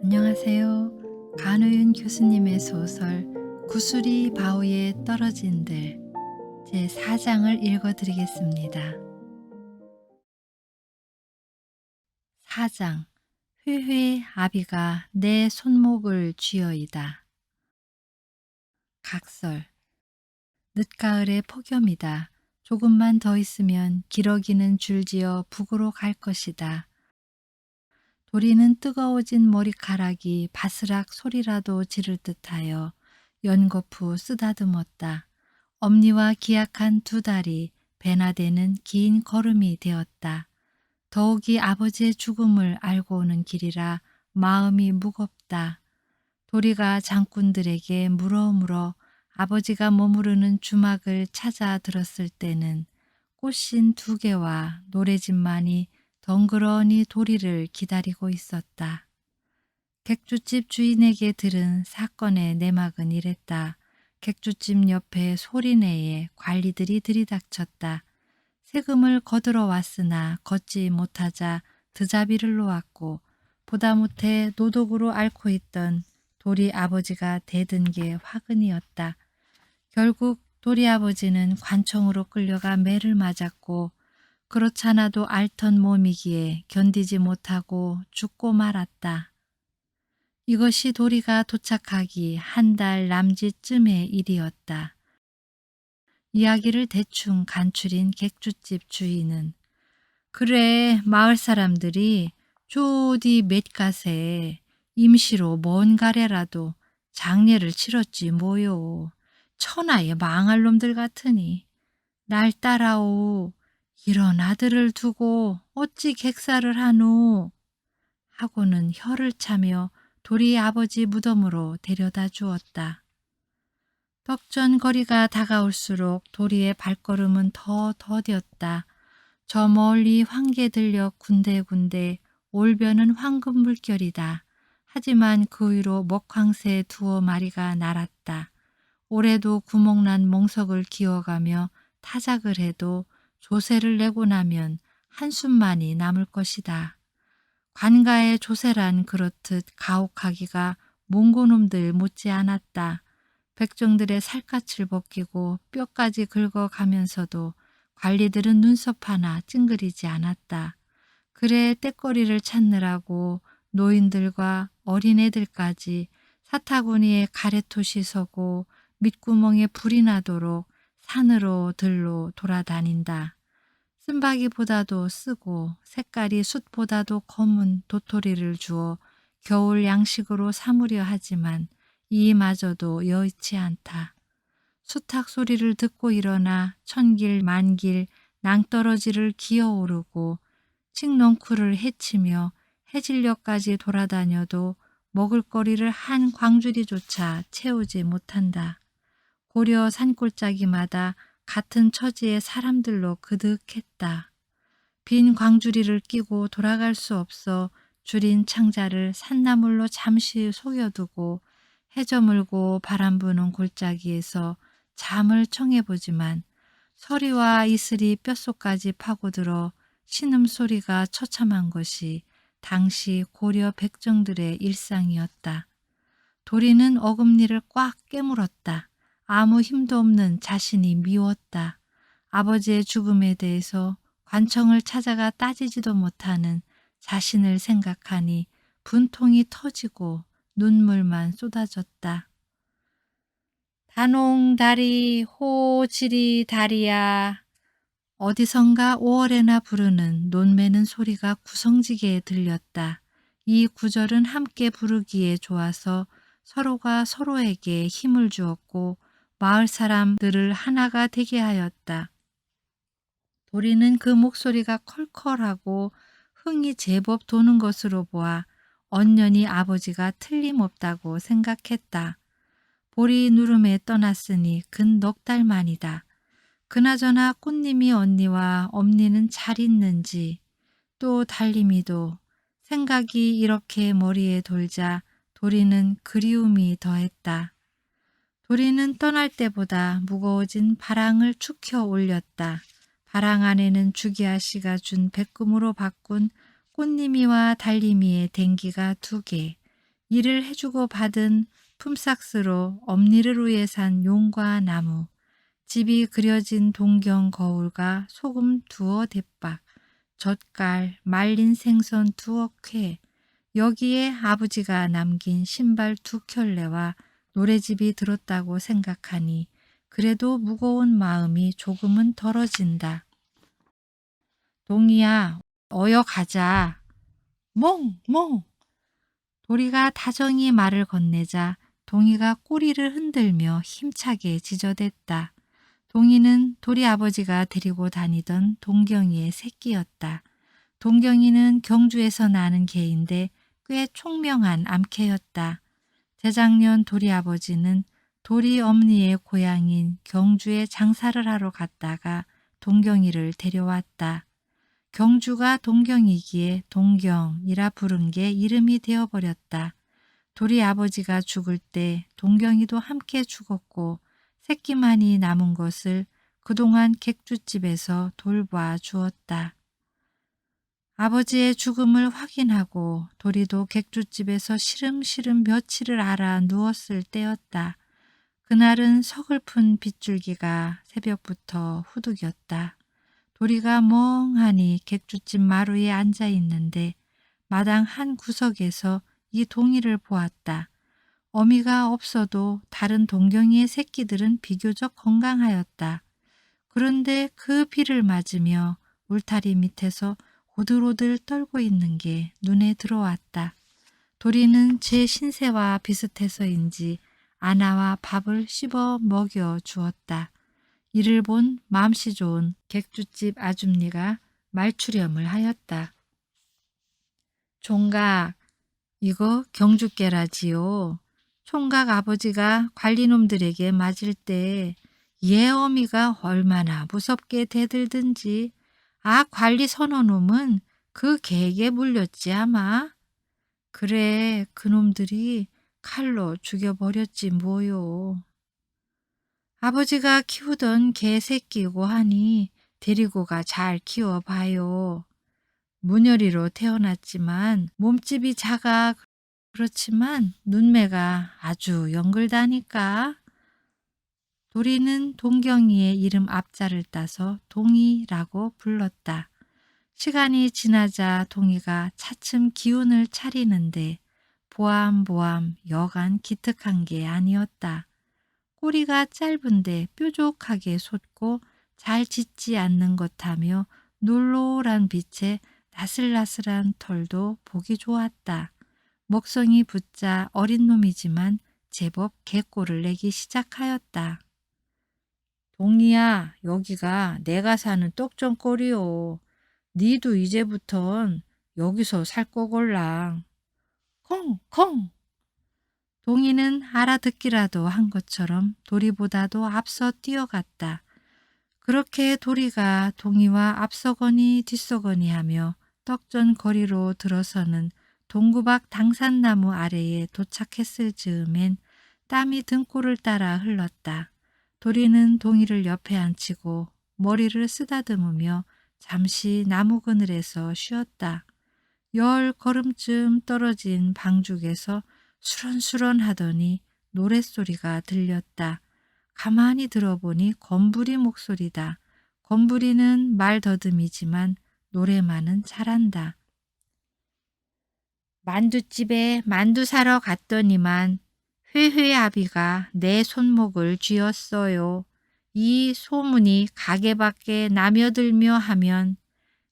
안녕하세요. 간호윤 교수님의 소설 구슬이 바위에 떨어진들 제4장을 읽어드리겠습니다. 4장 회회 아비가 내 손목을 쥐어이다. 각설 늦가을의 폭염이다. 조금만 더 있으면 기러기는 줄지어 북으로 갈 것이다. 도리는 뜨거워진 머리카락이 바스락 소리라도 지를 듯하여 연거푸 쓰다듬었다. 엄니와 기약한 두 다리 배나 되는 긴 걸음이 되었다. 더욱이 아버지의 죽음을 알고 오는 길이라 마음이 무겁다. 도리가 장군들에게 물어 아버지가 머무르는 주막을 찾아 들었을 때는 꽃신 2개와 노래집만이 덩그러니 도리를 기다리고 있었다. 객주집 주인에게 들은 사건의 내막은 이랬다. 객주집 옆에 소리내에 관리들이 들이닥쳤다. 세금을 거들어 왔으나 걷지 못하자 드자비를 놓았고 보다 못해 노독으로 앓고 있던 도리 아버지가 대든 게 화근이었다. 결국 도리 아버지는 관청으로 끌려가 매를 맞았고 그렇잖아도 앓던 몸이기에 견디지 못하고 죽고 말았다. 이것이 도리가 도착하기 한 달 남짓쯤의 일이었다. 이야기를 대충 간추린 객주집 주인은 그래 마을 사람들이 조디 맷갓에 임시로 먼 가래라도 장례를 치렀지 뭐요. 천하의 망할 놈들 같으니 날 따라오. 이런 아들을 두고 어찌 객사를 하노. 하고는 혀를 차며 도리 아버지 무덤으로 데려다 주었다. 덕전거리가 다가올수록 도리의 발걸음은 더 더뎠다. 저 멀리 황개 들려 군데군데 올변은 황금 물결이다. 하지만 그 위로 먹황새 2마리가 날았다. 올해도 구멍난 멍석을 기어가며 타작을 해도 조세를 내고 나면 한숨만이 남을 것이다. 관가의 조세란 그렇듯 가혹하기가 몽고놈들 못지 않았다. 백정들의 살갗을 벗기고 뼈까지 긁어가면서도 관리들은 눈썹 하나 찡그리지 않았다. 그래 떼거리를 찾느라고 노인들과 어린애들까지 사타구니에 가래토시 서고 밑구멍에 불이 나도록 산으로 들로 돌아다닌다. 쓴바기보다도 쓰고 색깔이 숯보다도 검은 도토리를 주어 겨울 양식으로 삼으려 하지만 이마저도 여의치 않다. 수탉 소리를 듣고 일어나 천길 만길 낭떠러지를 기어오르고 칡넝쿨을 헤치며 해질녘까지 돌아다녀도 먹을거리를 한 광주리조차 채우지 못한다. 고려 산골짜기마다 같은 처지의 사람들로 그득했다. 빈 광주리를 끼고 돌아갈 수 없어 줄인 창자를 산나물로 잠시 속여두고 해 저물고 바람 부는 골짜기에서 잠을 청해보지만 서리와 이슬이 뼛속까지 파고들어 신음소리가 처참한 것이 당시 고려 백정들의 일상이었다. 도리는 어금니를 꽉 깨물었다. 아무 힘도 없는 자신이 미웠다. 아버지의 죽음에 대해서 관청을 찾아가 따지지도 못하는 자신을 생각하니 분통이 터지고 눈물만 쏟아졌다. 다농다리 호지리 다리야. 어디선가 5월에나 부르는 논매는 소리가 구성지게 들렸다. 이 구절은 함께 부르기에 좋아서 서로가 서로에게 힘을 주었고 마을 사람들을 하나가 되게 하였다. 도리는 그 목소리가 컬컬하고 흥이 제법 도는 것으로 보아 언년이 아버지가 틀림없다고 생각했다. 보리 누름에 떠났으니 근 넉 달 만이다. 그나저나 꽃님이 언니와 엄니는 잘 있는지 또 달림이도 생각이 이렇게 머리에 돌자 도리는 그리움이 더했다. 도리는 떠날 때보다 무거워진 바랑을 축혀 올렸다. 바랑 안에는 주기아씨가 준 백금으로 바꾼 꽃님이와 달님이의 댕기가 2개, 일을 해주고 받은 품삯으로 엄니를 위해 산 용과 나무, 집이 그려진 동경 거울과 소금 2어 대박, 젓갈, 말린 생선 2억 회, 여기에 아버지가 남긴 신발 2켤레와 노래집이 들었다고 생각하니 그래도 무거운 마음이 조금은 덜어진다. 동이야, 어여 가자. 멍! 도리가 다정히 말을 건네자 동이가 꼬리를 흔들며 힘차게 지저댔다. 동이는 도리 아버지가 데리고 다니던 동경이의 새끼였다. 동경이는 경주에서 나는 개인데 꽤 총명한 암캐였다. 재작년 도리 아버지는 도리 엄니의 고향인 경주에 장사를 하러 갔다가 동경이를 데려왔다. 경주가 동경이기에 동경이라 부른 게 이름이 되어버렸다. 도리 아버지가 죽을 때 동경이도 함께 죽었고 새끼만이 남은 것을 그동안 객주집에서 돌봐 주었다. 아버지의 죽음을 확인하고 도리도 객주집에서 시름시름 며칠을 알아 누웠을 때였다. 그날은 서글픈 빗줄기가 새벽부터 후둑였다. 도리가 멍하니 객주집 마루에 앉아 있는데 마당 한 구석에서 이 동이를 보았다. 어미가 없어도 다른 동경이의 새끼들은 비교적 건강하였다. 그런데 그 비를 맞으며 울타리 밑에서 오들오들 떨고 있는 게 눈에 들어왔다. 도리는 제 신세와 비슷해서인지 아나와 밥을 씹어 먹여 주었다. 이를 본 맘씨 좋은 객주집 아줌니가 말추렴을 하였다. 총각, 이거 경주깨라지요. 총각 아버지가 관리놈들에게 맞을 때 얘 어미가 얼마나 무섭게 대들든지 관리 선어놈은 그 개에게 물렸지 아마. 그래, 그놈들이 칼로 죽여버렸지 뭐요. 아버지가 키우던 개 새끼고 하니 데리고 가 잘 키워봐요. 문열이로 태어났지만 몸집이 작아 그렇지만 눈매가 아주 영글다니까. 도리는 동경이의 이름 앞자를 따서 동이라고 불렀다. 시간이 지나자 동이가 차츰 기운을 차리는데 보암보암 여간 기특한 게 아니었다. 꼬리가 짧은데 뾰족하게 솟고 잘 짖지 않는 것하며 놀노란 빛에 나슬나슬한 털도 보기 좋았다. 먹성이 붙자 어린 놈이지만 제법 개꼬를 내기 시작하였다. 동이야, 여기가 내가 사는 떡전골이오. 니도 이제부턴 여기서 살 거골랑. 콩콩! 동이는 알아듣기라도 한 것처럼 도리보다도 앞서 뛰어갔다. 그렇게 도리가 동이와 앞서거니 뒤서거니 하며 떡전 거리로 들어서는 동구박 당산나무 아래에 도착했을 즈음엔 땀이 등골을 따라 흘렀다. 도리는 동이를 옆에 앉히고 머리를 쓰다듬으며 잠시 나무 그늘에서 쉬었다. 10걸음쯤 떨어진 방죽에서 수런수런 하더니 노랫소리가 들렸다. 가만히 들어보니 건부리 목소리다. 건부리는 말 더듬이지만 노래만은 잘한다. 만두집에 만두 사러 갔더니만 회회아비가 내 손목을 쥐었어요. 이 소문이 가게 밖에 나며들며 하면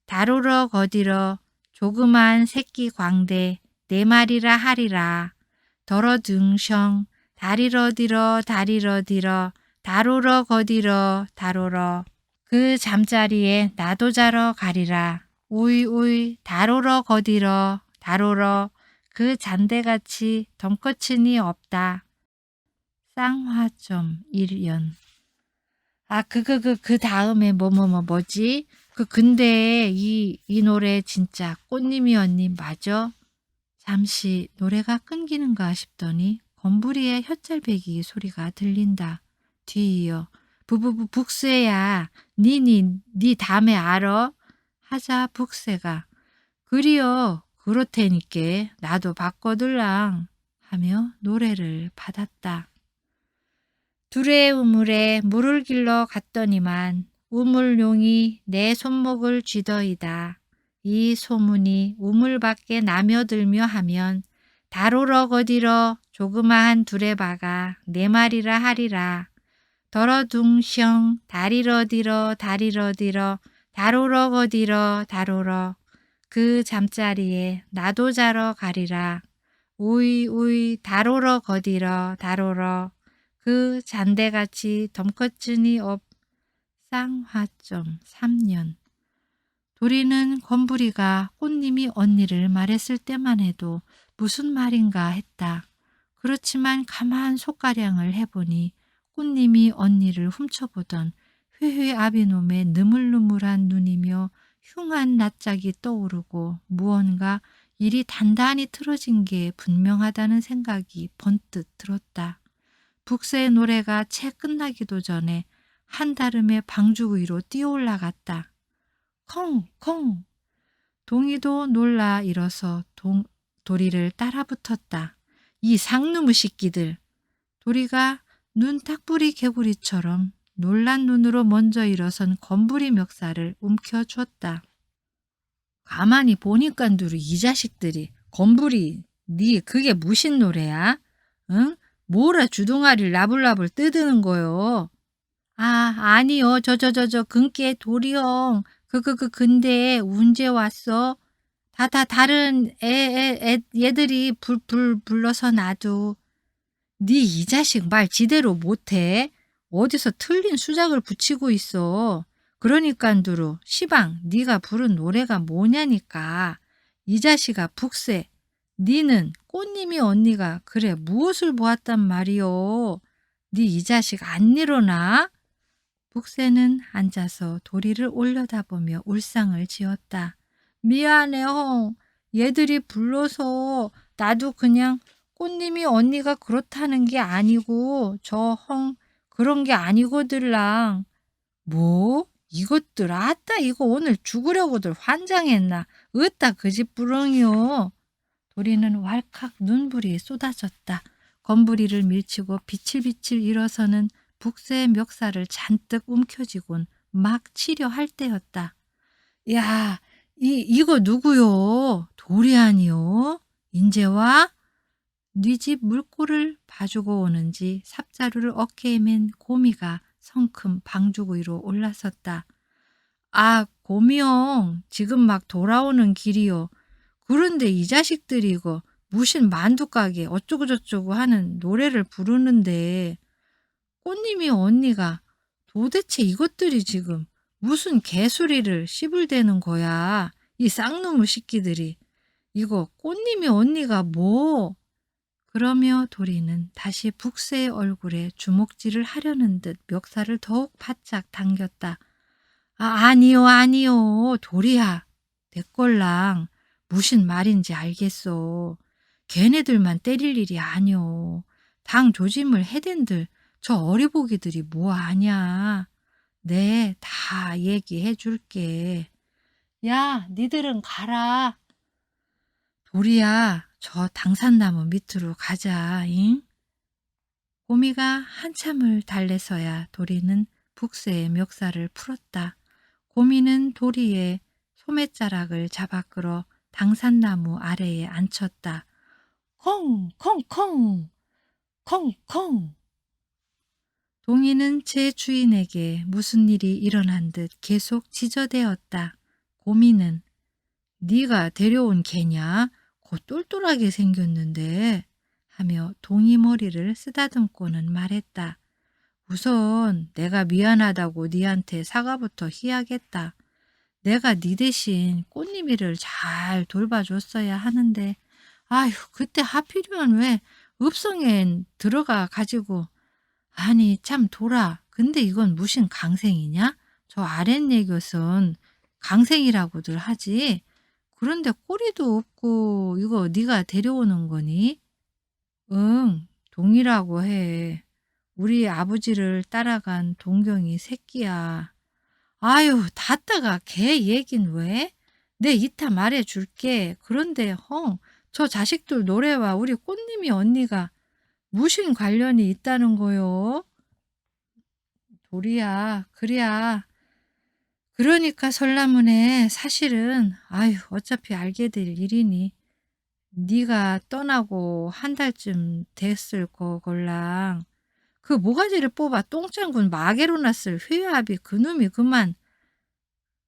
다루러 거디러 조그만 새끼 광대 4마리라 하리라. 더러 등셩 다리러 디러 다리러 디러 다루러 거디러 다루러 그 잠자리에 나도 자러 가리라. 우이 다루러 거디러 다루러 그 잔대같이 덤거친이 없다. 쌍화점 1년. 그 다음에 뭐지? 근데 이 노래 진짜 꽃님이 언니 맞아? 잠시 노래가 끊기는가 싶더니 건부리의 혓잘배기 소리가 들린다. 뒤이어 부부부 북새야 니 담에 알어? 하자 북새가 그리여 그렇다니께 나도 바꿔들랑 하며 노래를 받았다. 둘의 우물에 물을 길러 갔더니만 우물용이 내 손목을 쥐더이다. 이 소문이 우물 밖에 나며들며 하면 다로러 거디러 조그마한 두레바가 네 마리라 하리라. 더러둥셩 다리러디러 다리러디러 다로러 거디러 다로러 그 잠자리에 나도 자러 가리라. 우이 우이 다로러 거디러 다로러 그 잔대같이 덤커증이 없 쌍화점 3년 도리는 건부리가 꽃님이 언니를 말했을 때만 해도 무슨 말인가 했다. 그렇지만 가만 속가량을 해보니 꽃님이 언니를 훔쳐보던 회회 아비놈의 느물느물한 눈이며 흉한 낯짝이 떠오르고 무언가 일이 단단히 틀어진 게 분명하다는 생각이 번뜩 들었다. 북새의 노래가 채 끝나기도 전에 한다름의 방주 위로 뛰어올라갔다. 콩콩! 동이도 놀라 일어서 도리를 따라붙었다. 이 상누무 새끼들! 도리가 눈탁부리 개구리처럼 놀란 눈으로 먼저 일어선 건부리 멱살을 움켜쥐었다. 가만히 보니깐두루 이 자식들이 건부리 니 그게 무슨 노래야? 응? 뭐라 주둥아리를 나불나불 뜯는 거요? 아니요. 근께 도리형. 근데 언제 왔어? 다른 얘들이 불러서 나도. 니 이 자식 말 지대로 못해? 어디서 틀린 수작을 붙이고 있어. 그러니깐두루 시방 니가 부른 노래가 뭐냐니까. 이 자식아 북새. 니는 꽃님이 언니가 그래 무엇을 보았단 말이오. 니 이 자식 안 일어나? 북새는 앉아서 도리를 올려다보며 울상을 지었다. 미안해 헝. 얘들이 불러서 나도 그냥 꽃님이 언니가 그렇다는 게 아니고 저 헝 그런 게 아니거들랑. 뭐? 이것들 아따 이거 오늘 죽으려고들 환장했나. 으따 그 집 부렁이요. 도리는 왈칵 눈물이 쏟아졌다. 건부리를 밀치고 비칠비칠 일어서는 북새의 멱살을 잔뜩 움켜쥐곤 막 치려 할 때였다. 야, 이거 누구요? 도리 아니요? 인제 와? 네 집 물꼬를 봐주고 오는지 삽자루를 어깨에 맨 고미가 성큼 방주 위로 올라섰다. 고미형 지금 막 돌아오는 길이요. 그런데 이 자식들이 이거 무슨 만두가게 어쩌고저쩌고 하는 노래를 부르는데 꽃님이 언니가 도대체 이것들이 지금 무슨 개소리를 씨불대는 거야. 이 쌍놈의 새끼들이. 이거 꽃님이 언니가 뭐. 그러며 도리는 다시 북새의 얼굴에 주먹질을 하려는 듯 멱살을 더욱 바짝 당겼다. 아니요. 도리야. 내꼴랑 무슨 말인지 알겠어. 걔네들만 때릴 일이 아니오. 당 조짐을 해댄들 저 어리보기들이 뭐 아냐. 네, 다 얘기해 줄게. 야, 니들은 가라. 도리야, 저 당산나무 밑으로 가자. 잉? 고미가 한참을 달래서야 도리는 북새의 멱살을 풀었다. 고미는 도리의 소매자락을 잡아 끌어 당산나무 아래에 앉혔다. 콩콩콩 콩콩. 동이는 제 주인에게 무슨 일이 일어난 듯 계속 지저대었다. 고미는 네가 데려온 개냐? 곧 똘똘하게 생겼는데 하며 동이 머리를 쓰다듬고는 말했다. 우선 내가 미안하다고 니한테 사과부터 해야겠다. 내가 니 대신 꽃님이를 잘 돌봐줬어야 하는데 아휴 그때 하필이면 왜 읍성에 들어가 가지고 아니 참 돌아. 근데 이건 무슨 강생이냐? 저 아랫예곁은 강생이라고들 하지. 그런데 꼬리도 없고 이거 네가 데려오는 거니? 응, 동이라고 해. 우리 아버지를 따라간 동경이 새끼야. 아유, 닫다가 걔 얘긴 왜? 내 이따 말해 줄게. 그런데 저 자식들 노래와 우리 꽃님이 언니가 무슨 관련이 있다는 거요? 도리야, 그래야. 그러니까 설라문에 사실은 아유 어차피 알게 될 일이니 네가 떠나고 한 달쯤 됐을 거걸랑 그 모가지를 뽑아 똥장군 마개로 났을 회합이 그놈이 그만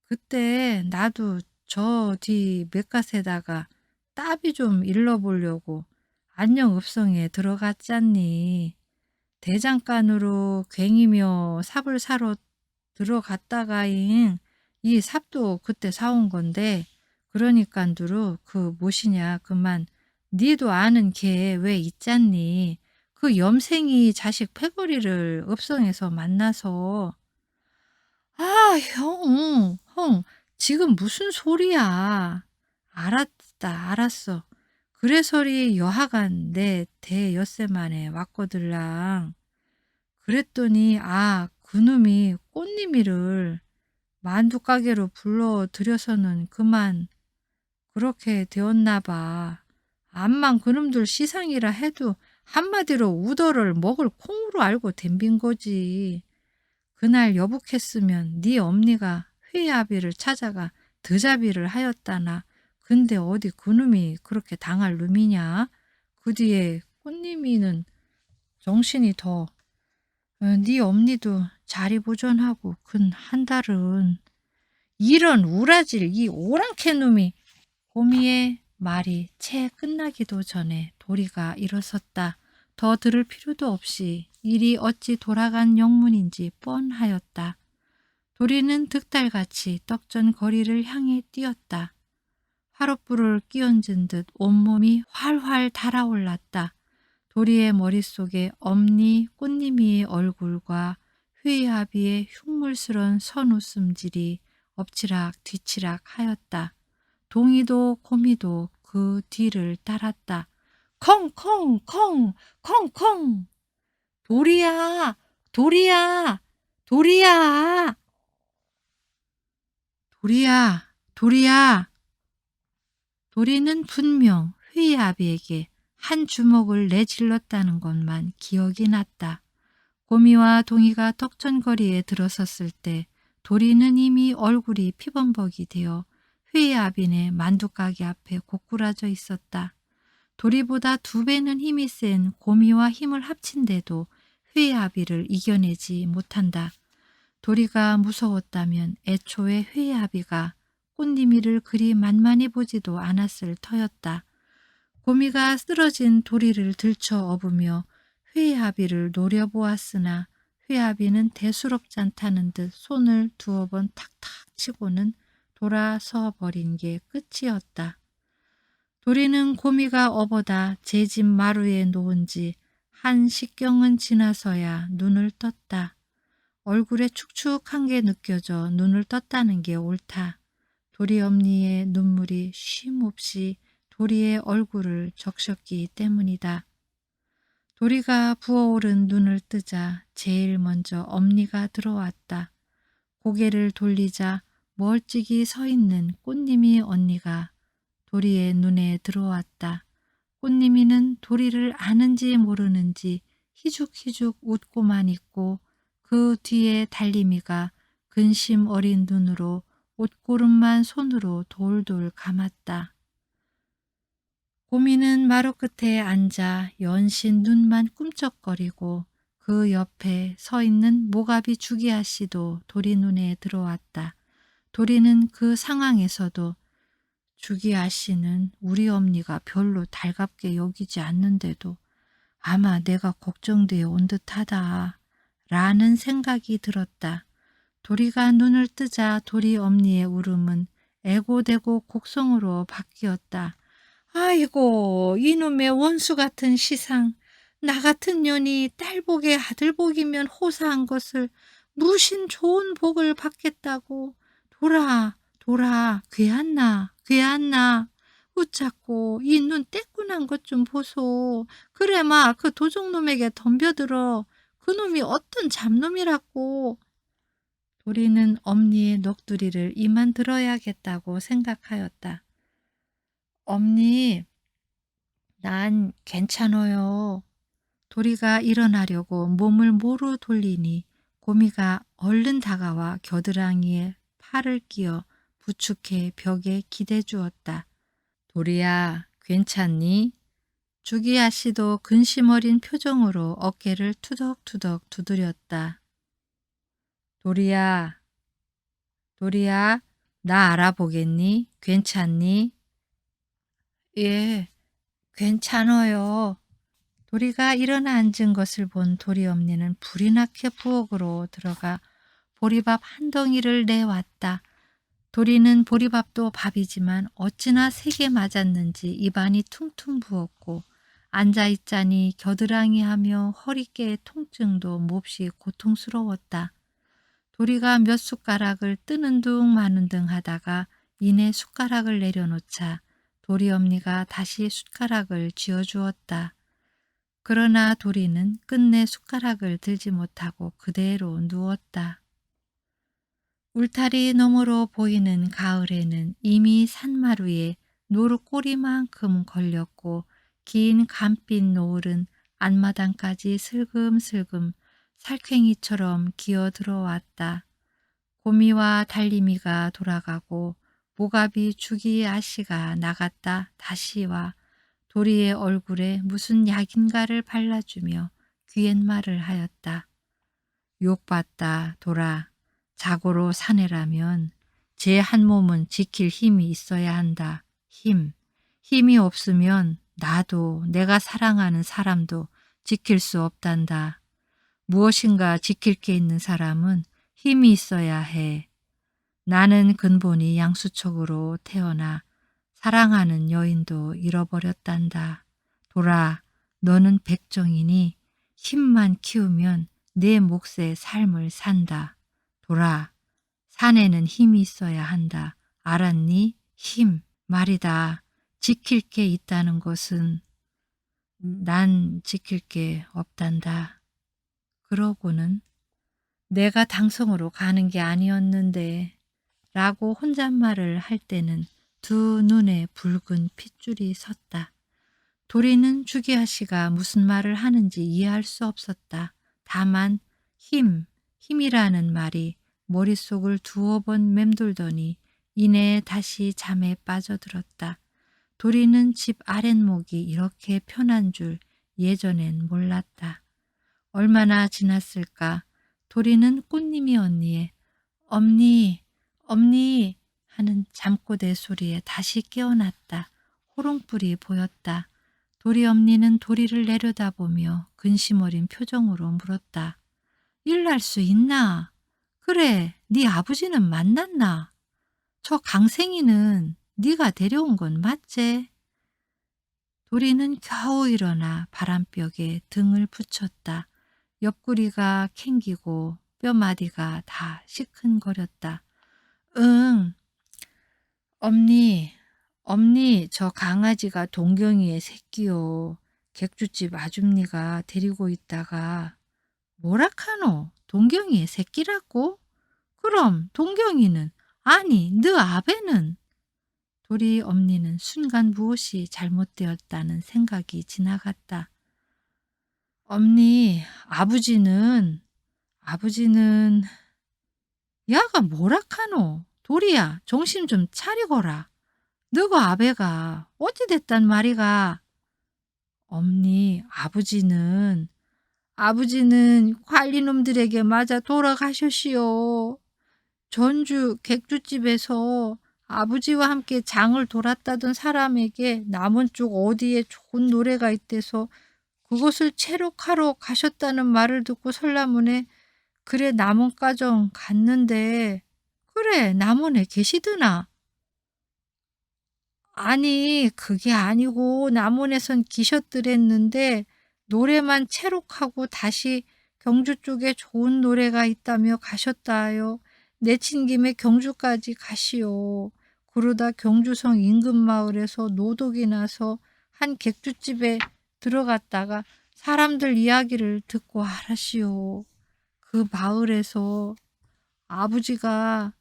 그때 나도 저 뒤 맥갓에다가 따비 좀 일러보려고 안녕읍성에 들어갔잖니. 대장간으로 괭이며 삽을 사러 들어갔다가잉 이 삽도 그때 사온 건데 그러니깐두루 그 뭐시냐 그만 니도 아는 걔 왜 있잖니. 그 염생이 자식 패거리를 읍성에서 만나서 아 형 지금 무슨 소리야. 알았다 알았어. 그래서리 여하간 내 대엿새 만에 왔거들랑. 그랬더니 그놈이 꽃님이를 만두가게로 불러들여서는 그만 그렇게 되었나 봐. 암만 그놈들 시상이라 해도 한마디로 우더를 먹을 콩으로 알고 덤빈 거지. 그날 여북했으면 네 엄니가 회의아비를 찾아가 드자비를 하였다나. 근데 어디 그놈이 그렇게 당할 놈이냐. 그 뒤에 꽃님이는 정신이 더 네 엄니도 자리 보존하고 근 한 달은 이런 우라질 이 오랑캐 놈이 고미의 말이 채 끝나기도 전에 도리가 일어섰다. 더 들을 필요도 없이 일이 어찌 돌아간 영문인지 뻔하였다. 도리는 득달같이 떡전 거리를 향해 뛰었다. 화롯불을 끼얹은 듯 온몸이 활활 달아올랐다. 도리의 머릿속에 엄니 꽃님이의 얼굴과 회의하비의 흉물스런 선웃음질이 엎치락 뒤치락 하였다. 동이도 고미도 그 뒤를 따랐다. 콩콩콩 콩콩 도리야 도리야 도리야 도리야 도리야. 도리는 분명 회의아비에게 한 주먹을 내질렀다는 것만 기억이 났다. 고미와 동이가 떡전거리에 들어섰을 때 도리는 이미 얼굴이 피범벅이 되어 회의아빈의 만두가게 앞에 고꾸라져 있었다. 도리보다 2배는 힘이 센 고미와 힘을 합친데도 회의아비를 이겨내지 못한다. 도리가 무서웠다면 애초에 회의아비가 꽃님이를 그리 만만히 보지도 않았을 터였다. 고미가 쓰러진 도리를 들쳐 업으며 회의아비를 노려보았으나 회의아비는 대수롭지 않다는 듯 손을 2번 탁탁 치고는 돌아서 버린 게 끝이었다. 도리는 고미가 업어다 제 집 마루에 놓은 지 한 식경은 지나서야 눈을 떴다. 얼굴에 축축한 게 느껴져 눈을 떴다는 게 옳다. 도리 엄니의 눈물이 쉼없이 도리의 얼굴을 적셨기 때문이다. 도리가 부어오른 눈을 뜨자 제일 먼저 엄니가 들어왔다. 고개를 돌리자 멀찍이 서 있는 꽃님이 언니가 도리의 눈에 들어왔다. 꽃님이는 도리를 아는지 모르는지 희죽희죽 웃고만 있고 그 뒤에 달림이가 근심 어린 눈으로 옷고름만 손으로 돌돌 감았다. 고미는 마루 끝에 앉아 연신 눈만 꿈쩍거리고 그 옆에 서 있는 모가비 주기아 씨도 도리 눈에 들어왔다. 도리는 그 상황에서도 주기아 씨는 우리 엄니가 별로 달갑게 여기지 않는데도 아마 내가 걱정되어 온 듯하다 라는 생각이 들었다. 도리가 눈을 뜨자 도리 엄니의 울음은 애고대고 곡성으로 바뀌었다. 아이고 이놈의 원수 같은 시상. 나 같은 년이 딸복에 아들복이면 호사한 것을 무신 좋은 복을 받겠다고. 돌아 괴안나 웃자고 이 눈 떼꾸난 것 좀 보소. 그래 마 그 도적놈에게 덤벼들어. 그놈이 어떤 잡놈이라고. 도리는 엄니의 넋두리를 이만 들어야겠다고 생각하였다. 엄니, 난 괜찮아요. 도리가 일어나려고 몸을 모루 돌리니 고미가 얼른 다가와 겨드랑이에 팔을 끼어 부축해 벽에 기대 주었다. 도리야, 괜찮니? 주기야 씨도 근심 어린 표정으로 어깨를 투덕투덕 두드렸다. 도리야, 도리야, 나 알아보겠니? 괜찮니? 예, 괜찮아요. 도리가 일어나 앉은 것을 본 도리 엄니는 불이 나게 부엌으로 들어가 보리밥 한 덩이를 내왔다. 도리는 보리밥도 밥이지만 어찌나 세게 맞았는지 입안이 퉁퉁 부었고 앉아있자니 겨드랑이하며 허리깨의 통증도 몹시 고통스러웠다. 도리가 몇 숟가락을 뜨는 둥 마는 둥 하다가 이내 숟가락을 내려놓자 도리 엄니가 다시 숟가락을 쥐어주었다. 그러나 도리는 끝내 숟가락을 들지 못하고 그대로 누웠다. 울타리 너머로 보이는 가을에는 이미 산마루에 노루꼬리만큼 걸렸고 긴 감빛 노을은 앞마당까지 슬금슬금 살쾡이처럼 기어 들어왔다. 고미와 달림이가 돌아가고 모가비 주기 아씨가 나갔다 다시 와 도리의 얼굴에 무슨 약인가를 발라주며 귀옛말을 하였다. 욕봤다 돌아. 자고로 사내라면 제 한 몸은 지킬 힘이 있어야 한다. 힘. 힘이 없으면 나도 내가 사랑하는 사람도 지킬 수 없단다. 무엇인가 지킬 게 있는 사람은 힘이 있어야 해. 나는 근본이 양수척으로 태어나 사랑하는 여인도 잃어버렸단다. 돌아, 너는 백정이니 힘만 키우면 내 몫의 삶을 산다. 돌아, 사내는 힘이 있어야 한다. 알았니? 힘, 말이다. 지킬 게 있다는 것은 난 지킬 게 없단다. 그러고는 내가 당성으로 가는 게 아니었는데 라고 혼잣말을 할 때는 두 눈에 붉은 핏줄이 섰다. 도리는 주기하 씨가 무슨 말을 하는지 이해할 수 없었다. 다만 힘이라는 말이 머릿속을 두어 번 맴돌더니 이내 다시 잠에 빠져들었다. 도리는 집 아랫목이 이렇게 편한 줄 예전엔 몰랐다. 얼마나 지났을까. 도리는 꽃님이 언니의 엄니, 엄니 하는 잠꼬대 소리에 다시 깨어났다. 호롱불이 보였다. 도리 엄니는 도리를 내려다보며 근심 어린 표정으로 물었다. 일 날 수 있나? 그래, 네 아버지는 만났나? 저 강생이는 네가 데려온 건 맞지? 도리는 겨우 일어나 바람벽에 등을 붙였다. 옆구리가 캥기고 뼈마디가 다 시큰거렸다. 응, 엄니, 저 강아지가 동경이의 새끼요. 객주집 아줌니가 데리고 있다가 뭐라카노? 동경이의 새끼라고? 그럼 동경이는 아니, 너 아베는? 도리 엄니는 순간 무엇이 잘못되었다는 생각이 지나갔다. 엄니, 아버지는 야가 뭐라카노? 도리야, 정신 좀 차리거라. 너고 아베가 어찌 됐단 말이가? 엄니, 아버지는 관리놈들에게 맞아 돌아가셨시오. 전주 객주집에서 아버지와 함께 장을 돌았다던 사람에게 남원 쪽 어디에 좋은 노래가 있대서 그것을 체록하러 가셨다는 말을 듣고 설라문에 그래 남원가정 갔는데 그래 남원에 계시드나? 아니 그게 아니고 남원에선 기셨더랬는데 노래만 체록하고 다시 경주 쪽에 좋은 노래가 있다며 가셨다요. 내친 김에 경주까지 가시오. 그러다 경주성 인근 마을에서 노독이 나서 한 객주집에 들어갔다가 사람들 이야기를 듣고 알았시오. 그 마을에서 아버지가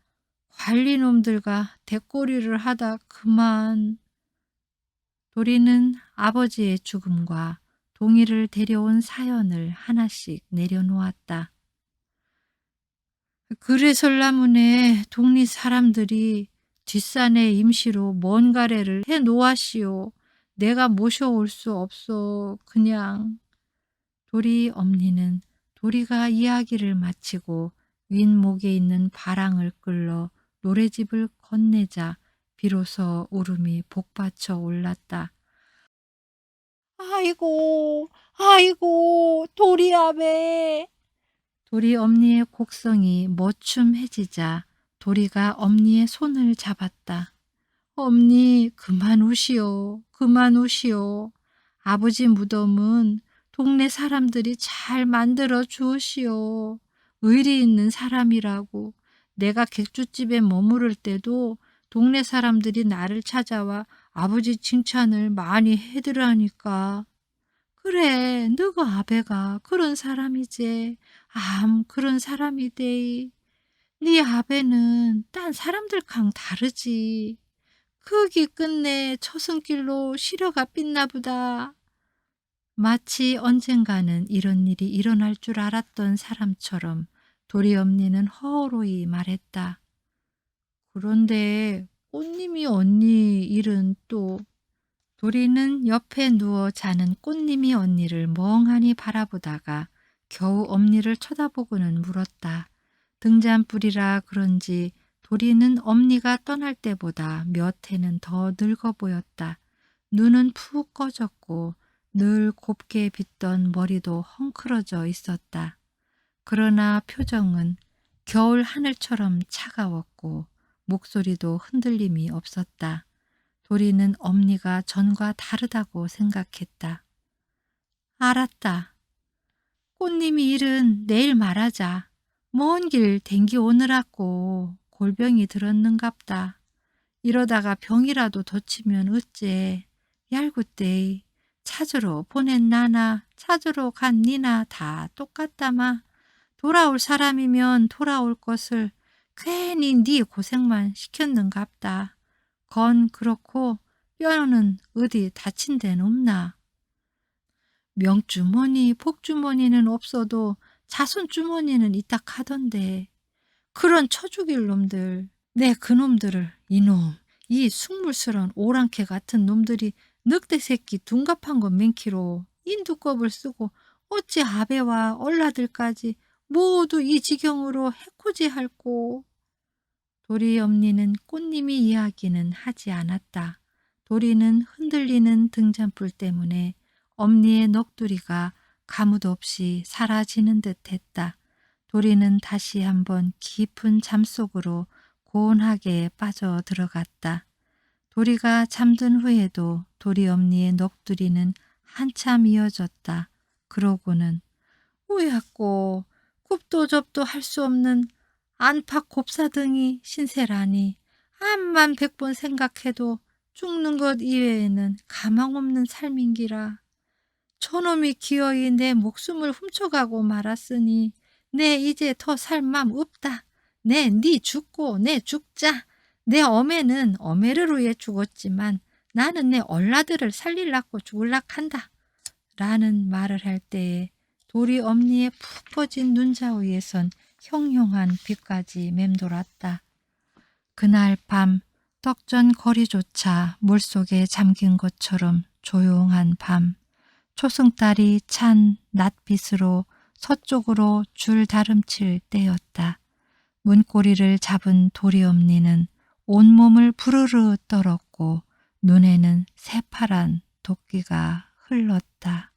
관리놈들과 대꼬리를 하다 그만. 도리는 아버지의 죽음과 동이를 데려온 사연을 하나씩 내려놓았다. 그래설라문에 동리 사람들이 뒷산에 임시로 먼 가래를 해 놓았시오. 내가 모셔올 수 없어. 그냥. 도리 엄니는 도리가 이야기를 마치고 윗목에 있는 바랑을 끌러 노래집을 건네자 비로소 울음이 복받쳐 올랐다. 아이고, 아이고, 도리 아베. 도리 엄니의 곡성이 머춤해지자 도리가 엄니의 손을 잡았다. 엄니, 그만 우시오. 그만 우시오. 아버지 무덤은 동네 사람들이 잘 만들어 주시오. 의리 있는 사람이라고. 내가 객주집에 머무를 때도 동네 사람들이 나를 찾아와 아버지 칭찬을 많이 해드라니까. 그래, 너그 아베가 그런 사람이제. 그런 사람이데이. 네 아베는 딴 사람들랑 다르지. 거기 끝내 초승길로 시려가 삐나 보다. 마치 언젠가는 이런 일이 일어날 줄 알았던 사람처럼 도리 엄니는 허우로이 말했다. 그런데 꽃님이 언니 일은 또. 도리는 옆에 누워 자는 꽃님이 언니를 멍하니 바라보다가 겨우 엄니를 쳐다보고는 물었다. 등잔불이라 그런지 도리는 엄니가 떠날 때보다 몇 해는 더 늙어 보였다. 눈은 푹 꺼졌고 늘 곱게 빗던 머리도 헝클어져 있었다. 그러나 표정은 겨울 하늘처럼 차가웠고 목소리도 흔들림이 없었다. 도리는 엄니가 전과 다르다고 생각했다. 알았다. 꽃님이 일은 내일 말하자. 먼 길 댕기 오느라고 골병이 들었는갑다. 이러다가 병이라도 덧치면 어째. 얄궂대이. 찾으러 보낸 나나 찾으러 간 니나 다 똑같다마. 돌아올 사람이면 돌아올 것을 괜히 네 고생만 시켰는갑다. 건 그렇고 뼈는 어디 다친 데는 없나. 명주머니 복주머니는 없어도 자손주머니는 있다 카던데. 그런 처죽일 놈들. 내 그놈들을 이놈 이 숙물스런 오랑캐 같은 놈들이 늑대 새끼 둔갑한 것 맨키로 인두껍을 쓰고 어찌 아베와 얼라들까지 모두 이 지경으로 해코지 할꼬. 도리 엄니는 꽃님이 이야기는 하지 않았다. 도리는 흔들리는 등잔불 때문에 엄니의 넋두리가 가뭇 없이 사라지는 듯 했다. 도리는 다시 한번 깊은 잠속으로 고온하게 빠져 들어갔다. 도리가 잠든 후에도 도리 엄니의 넋두리는 한참 이어졌다. 그러고는 우야꼬 굽도 접도 할 수 없는 안팎 곱사등이 신세라니 암만 100번 생각해도 죽는 것 이외에는 가망 없는 삶인기라. 저놈이 기어이 내 목숨을 훔쳐가고 말았으니 내 이제 더 살 맘 없다. 네 죽고 내 죽자. 내 어매는 어매를 위해 죽었지만 나는 내 얼라들을 살릴라고 죽을락 한다. 라는 말을 할 때에 도리 엄니의 푹 꺼진 눈자위에선 형형한 빛까지 맴돌았다. 그날 밤 떡전 거리조차 물속에 잠긴 것처럼 조용한 밤. 초승달이 찬 낮빛으로 서쪽으로 줄 다름칠 때였다. 문고리를 잡은 도리 엄니는 온몸을 부르르 떨었고 눈에는 새파란 도끼가 흘렀다.